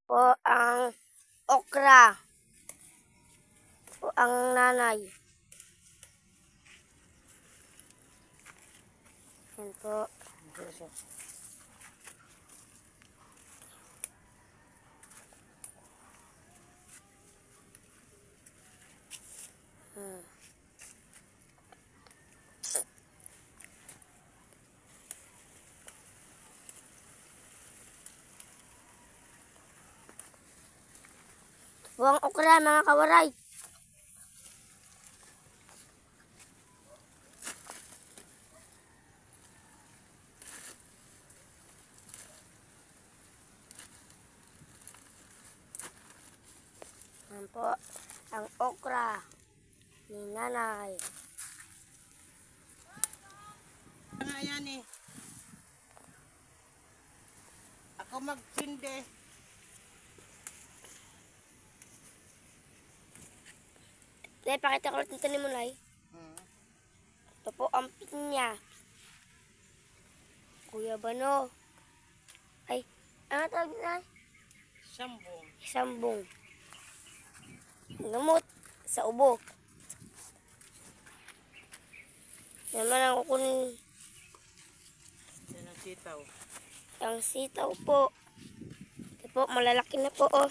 po ang okra. Po ang nanay. Yan po. Po ang okra, mga kawaray. Yan po ang okra ni nanay. Ayan eh. Ako magtindi. Nay, pakita ko ulit nito ni Mulay. Ito po ang pinya. Kuya Bano. Ay, ano tawag na? Sambong. Sambong. Gamot sa ubo. Naman ang kukunin. Yan ang sitaw. Ang sitaw po. Ito po, malalaki na po, oh.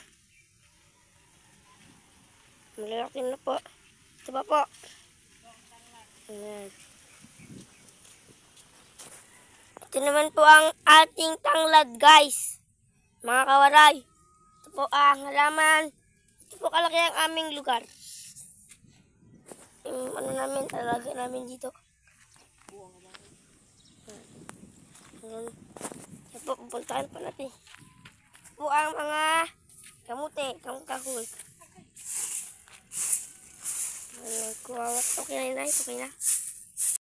Malalaki na po. Ito pa po. Ayan. Ito naman po ang ating tanglad, guys. Mga kawaray. Ito po ang halaman. Ito po kalaki ang aming lugar. Yung ano namin, talaga namin dito. Ayan. Ito po, pupuntahan pa natin. Ito po ang mga kamote, kahoy. Ayan, kuwawat. Okay na yun, okay na.